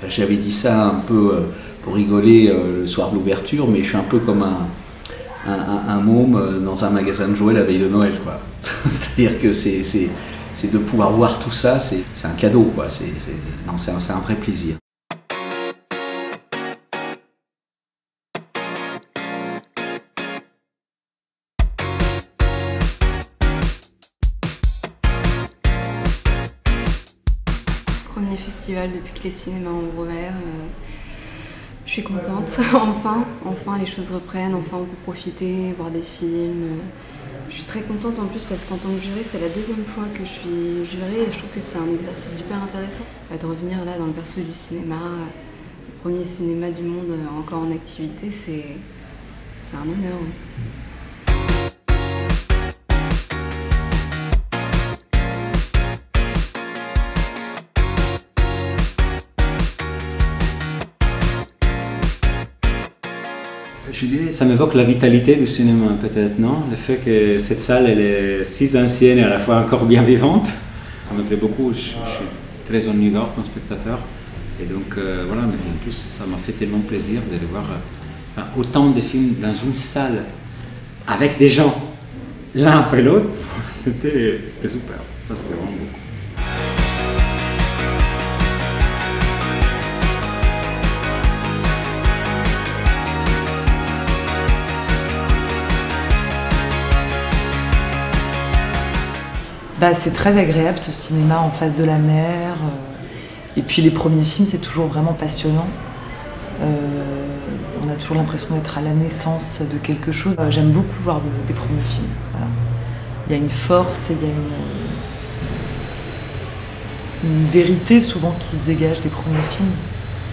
J'avais dit ça un peu pour rigoler le soir de l'ouverture, mais je suis un peu comme un môme dans un magasin de jouets la veille de Noël, quoi. C'est-à-dire que c'est de pouvoir voir tout ça, c'est un cadeau, quoi. Non, c'est un vrai plaisir. Premier festival depuis que les cinémas ont ouvert. Je suis contente, enfin les choses reprennent, enfin on peut profiter, voir des films. Je suis très contente en plus parce qu'en tant que jurée, c'est la deuxième fois que je suis jurée et je trouve que c'est un exercice super intéressant. De revenir là dans le berceau du cinéma, le premier cinéma du monde encore en activité, c'est un honneur. Je dirais, ça m'évoque la vitalité du cinéma peut-être, non? Le fait que cette salle, elle est si ancienne et à la fois encore bien vivante. Ça me plaît beaucoup, je suis très en New York comme spectateur. Et donc voilà, mais en plus ça m'a fait tellement plaisir de voir autant de films dans une salle avec des gens l'un après l'autre. C'était super, ça c'était vraiment beau. C'est très agréable ce cinéma en face de la mer. Et puis les premiers films, c'est toujours vraiment passionnant. On a toujours l'impression d'être à la naissance de quelque chose. J'aime beaucoup voir des premiers films. Voilà. Il y a une force et il y a une vérité souvent qui se dégage des premiers films.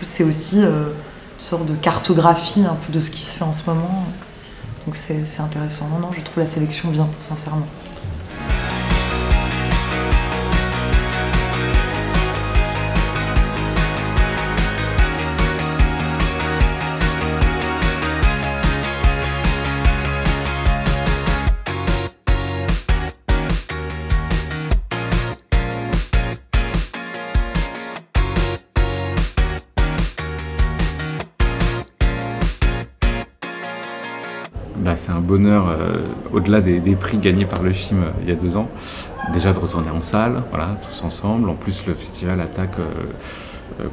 C'est aussi une sorte de cartographie un peu de ce qui se fait en ce moment. Donc c'est intéressant. Non, je trouve la sélection bien, sincèrement. C'est un bonheur, au-delà des prix gagnés par le film il y a 2 ans, déjà de retourner en salle, voilà, tous ensemble. En plus, le festival attaque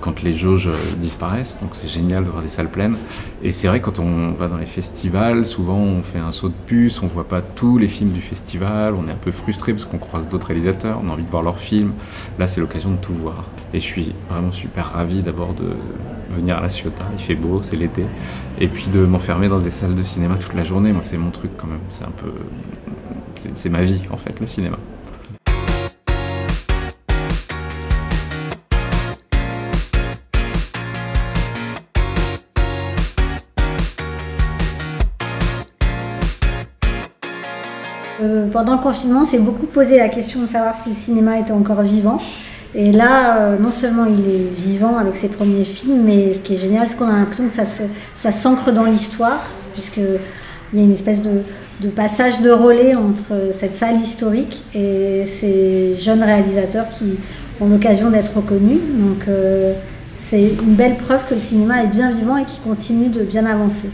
quand les jauges disparaissent, donc c'est génial de voir des salles pleines. Et c'est vrai, quand on va dans les festivals, souvent on fait un saut de puce, on voit pas tous les films du festival, on est un peu frustré parce qu'on croise d'autres réalisateurs, on a envie de voir leurs films. Là, c'est l'occasion de tout voir. Et je suis vraiment super ravi d'abord de venir à La Ciotat, il fait beau, c'est l'été, et puis de m'enfermer dans des salles de cinéma toute la journée. Moi, c'est mon truc quand même, c'est un peu... c'est ma vie en fait, le cinéma. Pendant le confinement, on s'est beaucoup posé la question de savoir si le cinéma était encore vivant. Et là, non seulement il est vivant avec ses premiers films, mais ce qui est génial, c'est qu'on a l'impression que ça s'ancre dans l'histoire, puisqu'il y a une espèce de passage de relais entre cette salle historique et ces jeunes réalisateurs qui ont l'occasion d'être reconnus. Donc c'est une belle preuve que le cinéma est bien vivant et qu'il continue de bien avancer.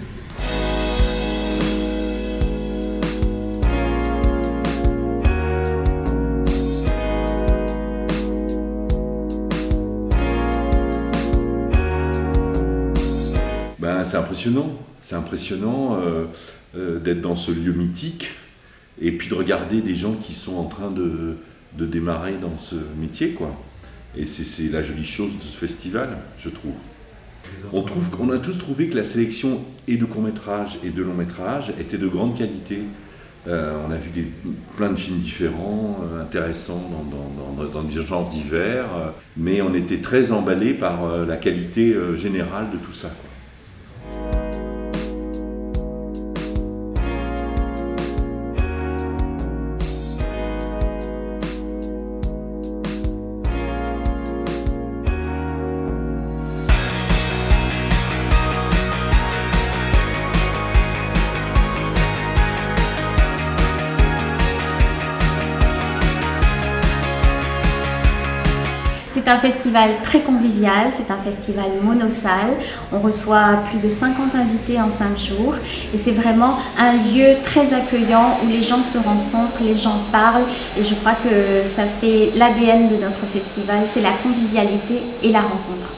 C'est impressionnant d'être dans ce lieu mythique et puis de regarder des gens qui sont en train de démarrer dans ce métier, quoi. Et c'est la jolie chose de ce festival, je trouve. On a tous trouvé que la sélection et de court-métrage et de long-métrage était de grande qualité. On a vu plein de films différents, intéressants dans des genres divers, mais on était très emballés par la qualité générale de tout ça, quoi. C'est un festival très convivial, c'est un festival monosalle. On reçoit plus de 50 invités en 5 jours et c'est vraiment un lieu très accueillant où les gens se rencontrent, les gens parlent et je crois que ça fait l'ADN de notre festival, c'est la convivialité et la rencontre.